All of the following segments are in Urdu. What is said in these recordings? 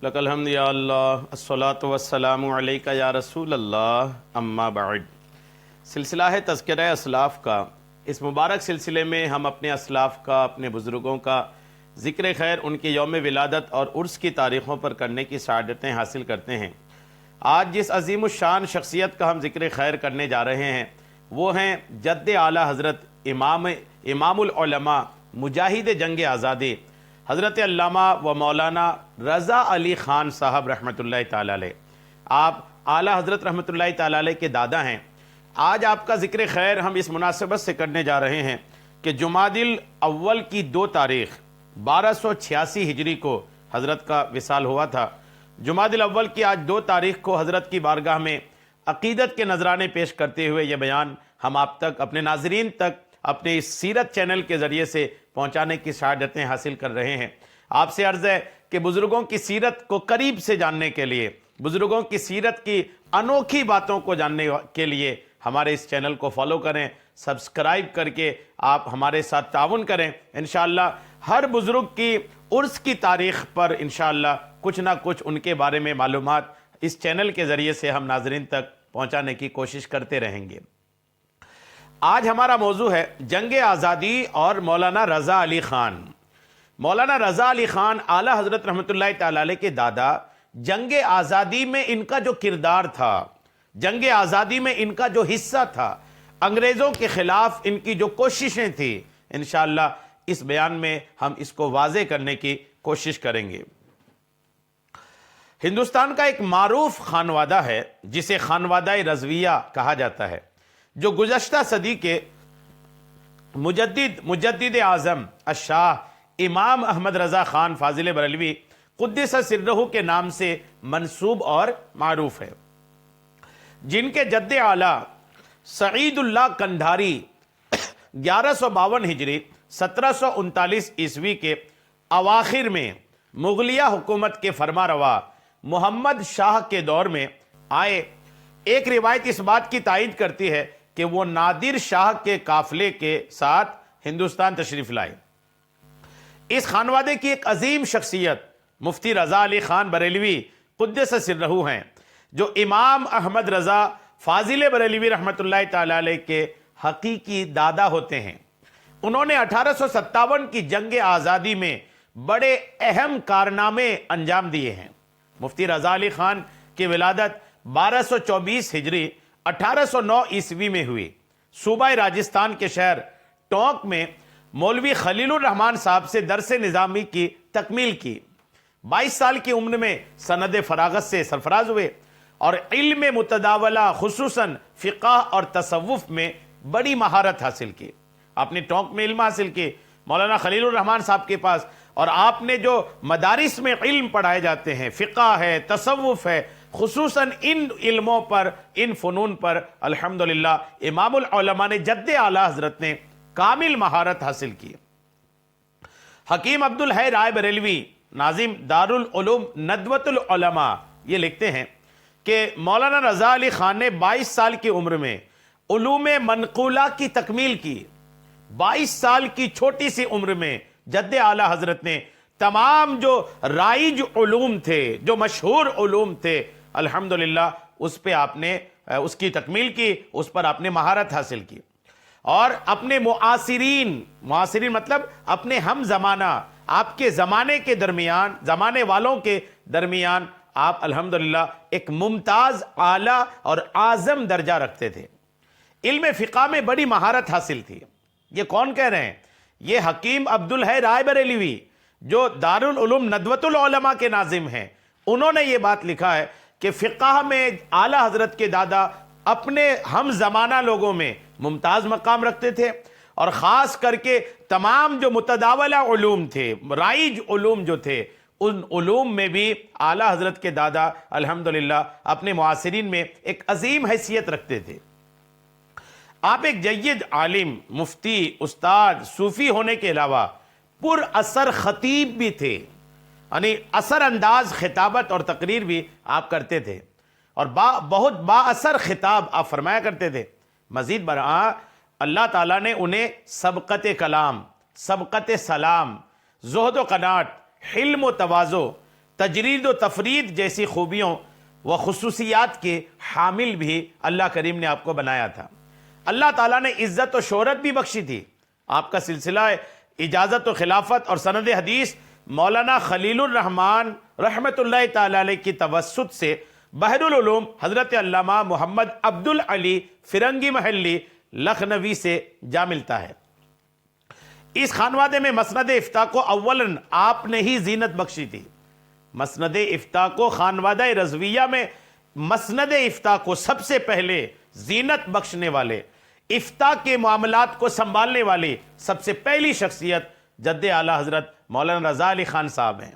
لک الحمد یا اللہ الصلاۃ والسلام علیک یا رسول اللہ اما بعد۔ سلسلہ ہے تذکرہ اسلاف کا۔ اس مبارک سلسلے میں ہم اپنے اسلاف کا، اپنے بزرگوں کا ذکر خیر، ان کے یوم ولادت اور عرس کی تاریخوں پر کرنے کی سعادتیں حاصل کرتے ہیں۔ آج جس عظیم الشان شخصیت کا ہم ذکر خیر کرنے جا رہے ہیں وہ ہیں جد اعلیٰ حضرت امام العلماء مجاہد جنگ آزادی حضرت علامہ و مولانا رضا علی خان صاحب رحمۃ اللہ تعالی علیہ۔ آپ اعلیٰ حضرت رحمۃ اللہ تعالی علیہ کے دادا ہیں۔ آج آپ کا ذکر خیر ہم اس مناسبت سے کرنے جا رہے ہیں کہ جمادی الاول کی 2 تاریخ 1286 ہجری کو حضرت کا وصال ہوا تھا۔ جمادی الاول کی آج 2 تاریخ کو حضرت کی بارگاہ میں عقیدت کے نذرانے پیش کرتے ہوئے یہ بیان ہم آپ تک، اپنے ناظرین تک، اپنے اس سیرت چینل کے ذریعے سے پہنچانے کی سعادتیں حاصل کر رہے ہیں۔ آپ سے عرض ہے کہ بزرگوں کی سیرت کو قریب سے جاننے کے لیے، بزرگوں کی سیرت کی انوکھی باتوں کو جاننے کے لیے ہمارے اس چینل کو فالو کریں، سبسکرائب کر کے آپ ہمارے ساتھ تعاون کریں۔ انشاءاللہ ہر بزرگ کی عرس کی تاریخ پر انشاءاللہ کچھ نہ کچھ ان کے بارے میں معلومات اس چینل کے ذریعے سے ہم ناظرین تک پہنچانے کی کوشش کرتے رہیں گے۔ آج ہمارا موضوع ہے جنگ آزادی اور مولانا رضا علی خان۔ مولانا رضا علی خان اعلیٰ حضرت رحمۃ اللہ تعالی علیہ کے دادا، جنگ آزادی میں ان کا جو کردار تھا، جنگ آزادی میں ان کا جو حصہ تھا، انگریزوں کے خلاف ان کی جو کوششیں تھیں، انشاءاللہ اس بیان میں ہم اس کو واضح کرنے کی کوشش کریں گے۔ ہندوستان کا ایک معروف خانوادہ ہے جسے خانوادہ رضویہ کہا جاتا ہے، جو گزشتہ صدی کے مجدد اعظم الشاہ امام احمد رضا خان فاضل بریلوی قدس سرہ کے نام سے منسوب اور معروف ہے، جن کے جد اعلیٰ سعید اللہ کندھاری 1152 ہجری 1739 عیسوی کے اواخر میں مغلیہ حکومت کے فرما روا محمد شاہ کے دور میں آئے۔ ایک روایت اس بات کی تائید کرتی ہے کہ وہ نادر شاہ کے قافلے کے ساتھ ہندوستان تشریف لائے۔ اس خانوادے کی ایک عظیم شخصیت مفتی رضا علی خان بریلوی قدس سرہ ہیں، جو امام احمد رضا فاضل بریلوی رحمۃ اللہ تعالی علیہ کے حقیقی دادا ہوتے ہیں۔ انہوں نے 1857 کی جنگ آزادی میں بڑے اہم کارنامے انجام دیے ہیں۔ مفتی رضا علی خان کی ولادت 1224 ہجری 1809 عیسوی میں ہوئی۔ صوبہ راجستھان کے شہر ٹونک میں مولوی خلیل الرحمن صاحب سے درس نظامی کی تکمیل کی۔ 22 سال کی عمر میں سند فراغت سے سرفراز ہوئے اور علم متداولہ خصوصاً فقہ اور تصوف میں بڑی مہارت حاصل کی۔ آپ نے ٹونک میں علم حاصل کی مولانا خلیل الرحمن صاحب کے پاس، اور آپ نے جو مدارس میں علم پڑھائے جاتے ہیں، فقہ ہے، تصوف ہے، خصوصاً ان علموں پر، ان فنون پر الحمدللہ امام العلماء نے جد اعلیٰ حضرت نے کامل مہارت حاصل کی۔ حکیم عبدالحی رائے بریلوی ناظم دارالعلوم ندوۃ العلماء یہ لکھتے ہیں کہ مولانا رضا علی خان نے 22 سال کی عمر میں علوم منقولہ کی تکمیل کی۔ 22 سال کی چھوٹی سی عمر میں جد اعلیٰ حضرت نے تمام جو رائج علوم تھے، جو مشہور علوم تھے، الحمدللہ اس پہ آپ نے اس کی تکمیل کی، اس پر آپ نے مہارت حاصل کی، اور اپنے معاصرین مطلب اپنے ہم زمانہ، آپ کے زمانے کے درمیان، زمانے والوں کے درمیان آپ الحمدللہ ایک ممتاز، اعلیٰ اور اعظم درجہ رکھتے تھے۔ علم فقہ میں بڑی مہارت حاصل تھی۔ یہ کون کہہ رہے ہیں؟ یہ حکیم عبدالحی رائے بریلوی جو دارالعلوم ندوۃ العلماء کے ناظم ہیں، انہوں نے یہ بات لکھا ہے کہ فقہ میں اعلیٰ حضرت کے دادا اپنے ہم زمانہ لوگوں میں ممتاز مقام رکھتے تھے، اور خاص کر کے تمام جو متداولہ علوم تھے، رائج علوم جو تھے، ان علوم میں بھی اعلیٰ حضرت کے دادا الحمدللہ اپنے معاصرین میں ایک عظیم حیثیت رکھتے تھے۔ آپ ایک جید عالم، مفتی، استاد، صوفی ہونے کے علاوہ پر اثر خطیب بھی تھے، یعنی اثر انداز خطابت اور تقریر بھی آپ کرتے تھے، اور بہت با اثر خطاب آپ فرمایا کرتے تھے۔ مزید برآں اللہ تعالیٰ نے انہیں سبقت کلام، سبقت سلام، زہد و قناعت، حلم و تواضع، تجرید و تفرید جیسی خوبیوں و خصوصیات کے حامل بھی اللہ کریم نے آپ کو بنایا تھا۔ اللہ تعالیٰ نے عزت و شہرت بھی بخشی تھی۔ آپ کا سلسلہ اجازت و خلافت اور سند حدیث مولانا خلیل الرحمن رحمۃ اللہ تعالی علیہ کی توسط سے بحر العلوم حضرت علامہ محمد عبد العلی فرنگی محلی لکھنوی سے جا ملتا ہے۔ اس خانوادے میں مسند افتاء کو اولاً آپ نے ہی زینت بخشی تھی۔ مسند افتاء کو خانوادہ رضویہ میں مسند افتاء کو سب سے پہلے زینت بخشنے والے، افتاء کے معاملات کو سنبھالنے والی سب سے پہلی شخصیت جد اعلیٰ حضرت مولانا رضا علی خان صاحب ہیں،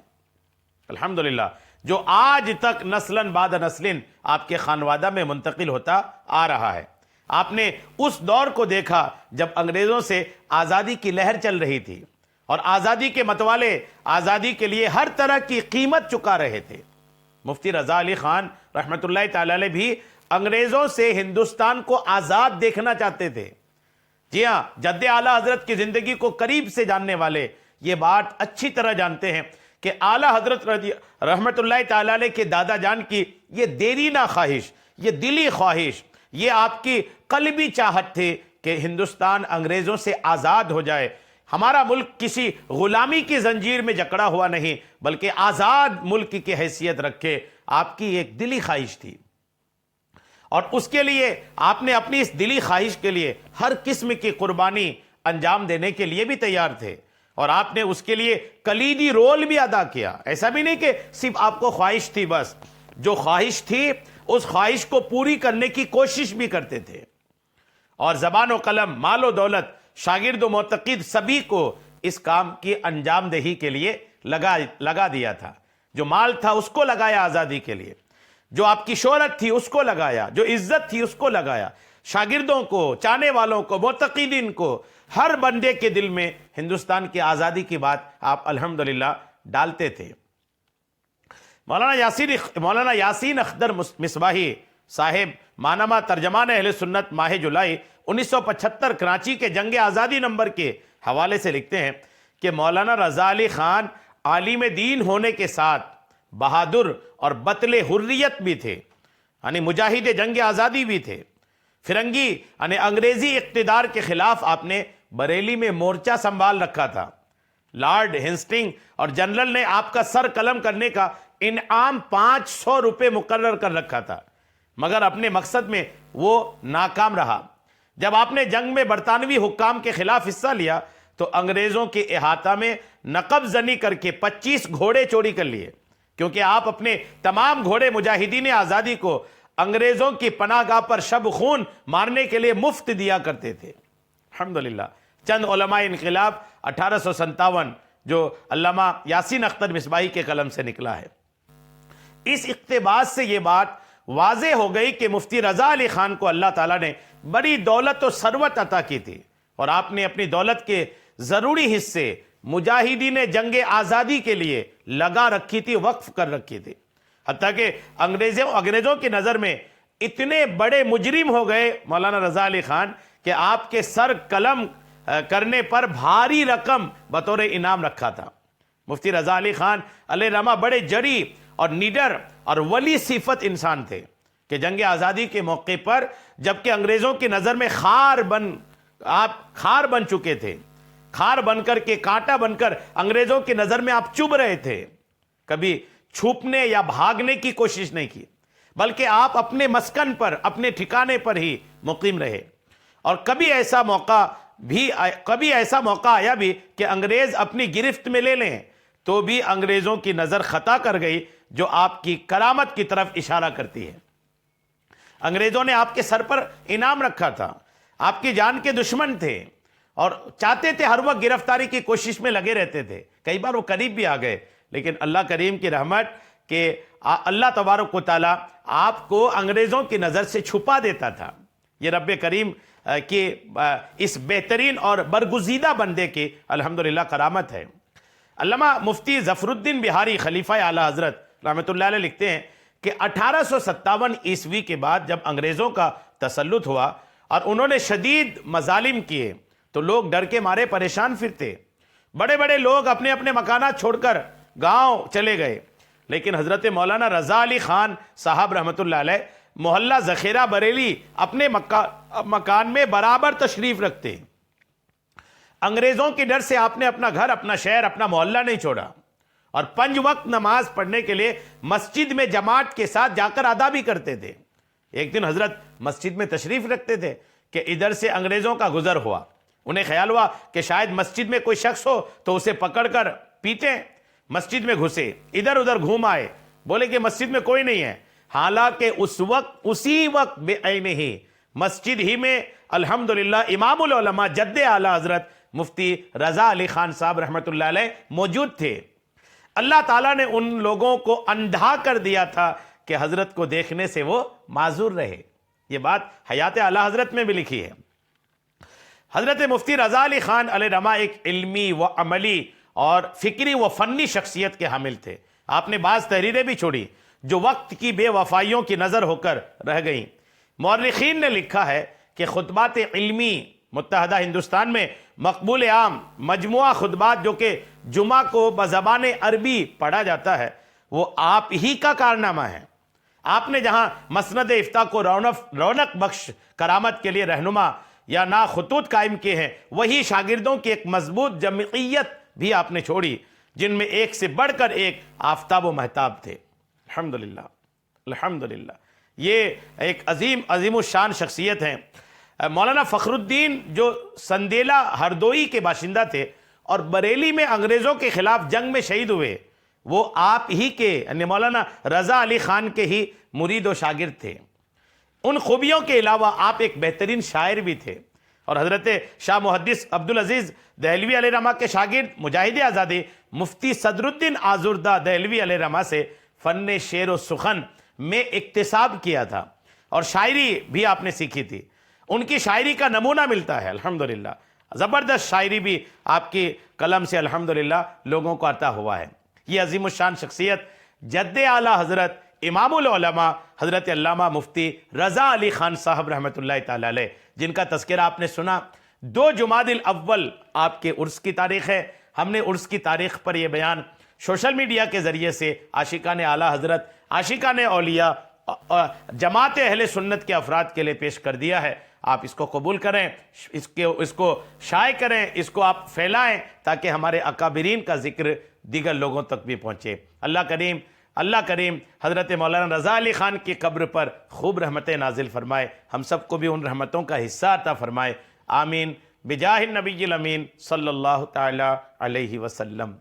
الحمدللہ، جو آج تک نسلاً بعد نسلن آپ کے خانوادہ میں منتقل ہوتا آ رہا ہے۔ آپ نے اس دور کو دیکھا جب انگریزوں سے آزادی کی لہر چل رہی تھی اور آزادی کے متوالے آزادی کے لیے ہر طرح کی قیمت چکا رہے تھے۔ مفتی رضا علی خان رحمۃ اللہ تعالی علیہ بھی انگریزوں سے ہندوستان کو آزاد دیکھنا چاہتے تھے۔ جی ہاں، جد اعلیٰ حضرت کی زندگی کو قریب سے جاننے والے یہ بات اچھی طرح جانتے ہیں کہ اعلیٰ حضرت رحمۃ اللہ تعالی علیہ کے دادا جان کی یہ دیرینہ خواہش، یہ دلی خواہش، یہ آپ کی قلبی چاہت تھی کہ ہندوستان انگریزوں سے آزاد ہو جائے، ہمارا ملک کسی غلامی کی زنجیر میں جکڑا ہوا نہیں بلکہ آزاد ملک کی حیثیت رکھے، آپ کی ایک دلی خواہش تھی۔ اور اس کے لیے آپ نے اپنی اس دلی خواہش کے لیے ہر قسم کی قربانی انجام دینے کے لیے بھی تیار تھے، اور آپ نے اس کے لیے کلیدی رول بھی ادا کیا۔ ایسا بھی نہیں کہ صرف آپ کو خواہش تھی، بس جو خواہش تھی اس خواہش کو پوری کرنے کی کوشش بھی کرتے تھے، اور زبان و قلم، مال و دولت، شاگرد و معتقد سبھی کو اس کام کی انجام دہی کے لیے لگا دیا تھا۔ جو مال تھا اس کو لگایا آزادی کے لیے، جو آپ کی شہرت تھی اس کو لگایا، جو عزت تھی اس کو لگایا، شاگردوں کو، چاہنے والوں کو، معتقدین کو، ہر بندے کے دل میں ہندوستان کی آزادی کی بات آپ الحمدللہ ڈالتے تھے۔ مولانا یاسین اخدر مصباحی صاحب مانامہ ترجمان اہل سنت ماہ جولائی 1975 کراچی کے جنگ آزادی نمبر کے حوالے سے لکھتے ہیں کہ مولانا رضا علی خان عالم دین ہونے کے ساتھ بہادر اور بطل حریت بھی تھے، یعنی مجاہد جنگ آزادی بھی تھے۔ فرنگی یعنی انگریزی اقتدار کے خلاف آپ نے بریلی میں مورچہ سنبھال رکھا تھا۔ لارڈ ہسٹنگ اور جنرل نے آپ کا سر قلم کرنے کا انعام 500 روپے مقرر کر رکھا تھا، مگر اپنے مقصد میں وہ ناکام رہا۔ جب آپ نے جنگ میں برطانوی حکام کے خلاف حصہ لیا تو انگریزوں کے احاطہ میں نقب زنی کر کے 25 گھوڑے چوری کر لیے، کیونکہ آپ اپنے تمام گھوڑے مجاہدین آزادی کو انگریزوں کی پناہ گاہ پر شب خون مارنے کے لیے مفت دیا کرتے تھے۔ الحمدللہ چند علماء انقلاب 1857 جو علامہ یاسین اختر مصباحی کے قلم سے نکلا ہے۔ اس اقتباس سے یہ بات واضح ہو گئی کہ مفتی رضا علی خان کو اللہ تعالیٰ نے بڑی دولت و ثروت عطا کی تھی، اور آپ نے اپنی دولت کے ضروری حصے مجاہدین جنگ آزادی کے لیے لگا رکھی تھی، وقف کر رکھی تھی، حتیٰ کہ انگریزوں کی نظر میں اتنے بڑے مجرم ہو گئے مولانا رضا علی خان کہ آپ کے سر قلم کرنے پر بھاری رقم بطور انعام رکھا تھا۔ مفتی رضا علی خان علیہ رحمہ بڑے جری اور نڈر اور ولی صفت انسان تھے کہ جنگ آزادی کے موقع پر جبکہ انگریزوں کی نظر میں خار بن چکے تھے، خار بن کر کے کانٹا بن کر انگریزوں کی نظر میں آپ چبھ رہے تھے، کبھی چھپنے یا بھاگنے کی کوشش نہیں کی بلکہ آپ اپنے مسکن پر، اپنے ٹھکانے پر ہی مقیم رہے۔ اور کبھی ایسا موقع آیا بھی کہ انگریز اپنی گرفت میں لے لیں تو بھی انگریزوں کی نظر خطا کر گئی جو آپ کی کرامت کی طرف اشارہ کرتی ہے۔ انگریزوں نے آپ کے سر پر انعام رکھا تھا، آپ کی جان کے دشمن تھے اور چاہتے تھے ہر وقت گرفتاری کی کوشش میں لگے رہتے تھے، کئی بار وہ قریب بھی آ گئے، لیکن اللہ کریم کی رحمت کہ اللہ تبارک و تعالیٰ آپ کو انگریزوں کی نظر سے چھپا دیتا تھا۔ یہ رب کریم کی اس بہترین اور برگزیدہ بندے کی الحمدللہ کرامت ہے۔ علامہ مفتی ظفر الدین بہاری خلیفہ اعلیٰ حضرت رحمۃ اللہ علیہ لکھتے ہیں کہ 1857 عیسوی کے بعد جب انگریزوں کا تسلط ہوا اور انہوں نے شدید مظالم کیے تو لوگ ڈر کے مارے پریشان پھرتے، بڑے بڑے لوگ اپنے اپنے مکانات چھوڑ کر گاؤں چلے گئے، لیکن حضرت مولانا رضا علی خان صاحب رحمۃ اللہ علیہ محلہ ذخیرہ بریلی اپنے مکان میں برابر تشریف رکھتے. انگریزوں کے ڈر سے آپ نے اپنا گھر، اپنا شہر، اپنا محلہ نہیں چھوڑا، اور 5 وقت نماز پڑھنے کے لیے مسجد میں جماعت کے ساتھ جا کر ادا بھی کرتے تھے. ایک دن حضرت مسجد میں تشریف رکھتے تھے کہ ادھر سے انگریزوں کا گزر ہوا. انہیں خیال ہوا کہ شاید مسجد میں کوئی شخص ہو تو اسے پکڑ کر پیٹیں. مسجد میں گھسے، ادھر ادھر گھوم آئے، بولے کہ مسجد میں کوئی نہیں ہے. حالانکہ اسی وقت بے عین ہی مسجد ہی میں الحمدللہ امام العلماء جد اعلیٰ حضرت مفتی رضا علی خان صاحب رحمۃ اللہ علیہ موجود تھے. اللہ تعالیٰ نے ان لوگوں کو اندھا کر دیا تھا کہ حضرت کو دیکھنے سے وہ معذور رہے. یہ بات حیات اعلیٰ حضرت میں بھی لکھی ہے. حضرت مفتی رضا علی خان علیہ رحمہ ایک علمی و عملی اور فکری و فنی شخصیت کے حامل تھے. آپ نے بعض تحریریں بھی چھوڑی جو وقت کی بے وفائیوں کی نظر ہو کر رہ گئیں. مورخین نے لکھا ہے کہ خطبات علمی متحدہ ہندوستان میں مقبول عام مجموعہ خطبات جو کہ جمعہ کو بزبان عربی پڑھا جاتا ہے وہ آپ ہی کا کارنامہ ہے. آپ نے جہاں مسند افتاء کو رونق بخش کرامت کے لیے رہنما یا نا خطوط قائم کیے ہیں، وہی شاگردوں کی ایک مضبوط جمعیت بھی آپ نے چھوڑی جن میں ایک سے بڑھ کر ایک آفتاب و مہتاب تھے. الحمدللہ الحمدللہ. یہ ایک عظیم الشان شخصیت ہیں. مولانا فخر الدین جو سندیلا ہردوئی کے باشندہ تھے اور بریلی میں انگریزوں کے خلاف جنگ میں شہید ہوئے، وہ آپ ہی کے یعنی مولانا رضا علی خان کے ہی مرید و شاگرد تھے. ان خوبیوں کے علاوہ آپ ایک بہترین شاعر بھی تھے اور حضرت شاہ محدث عبدالعزیز دہلوی علیہ رحمہ کے شاگرد مجاہد آزادی مفتی صدر الدین آزردہ دہلوی علیہ رحمہ سے فن شعر و سخن میں اکتساب کیا تھا اور شاعری بھی آپ نے سیکھی تھی. ان کی شاعری کا نمونہ ملتا ہے الحمدللہ. زبردست شاعری بھی آپ کی قلم سے الحمدللہ لوگوں کو عطا ہوا ہے. یہ عظیم الشان شخصیت جد اعلیٰ حضرت امام العلماء حضرت علامہ مفتی رضا علی خان صاحب رحمۃ اللہ تعالی علیہ، جن کا تذکرہ آپ نے سنا. 2 جمادی الاول آپ کے عرس کی تاریخ ہے. ہم نے عرس کی تاریخ پر یہ بیان سوشل میڈیا کے ذریعے سے عاشقان اعلیٰ حضرت، عاشقان اولیاء، جماعت اہل سنت کے افراد کے لیے پیش کر دیا ہے. آپ اس کو قبول کریں، اس کو شائع کریں، اس کو آپ پھیلائیں تاکہ ہمارے اکابرین کا ذکر دیگر لوگوں تک بھی پہنچے. اللہ کریم حضرت مولانا رضا علی خان کی قبر پر خوب رحمتیں نازل فرمائے. ہم سب کو بھی ان رحمتوں کا حصہ عطا فرمائے. آمین بجاہ النبی الامین صلی اللہ تعالی علیہ وسلم.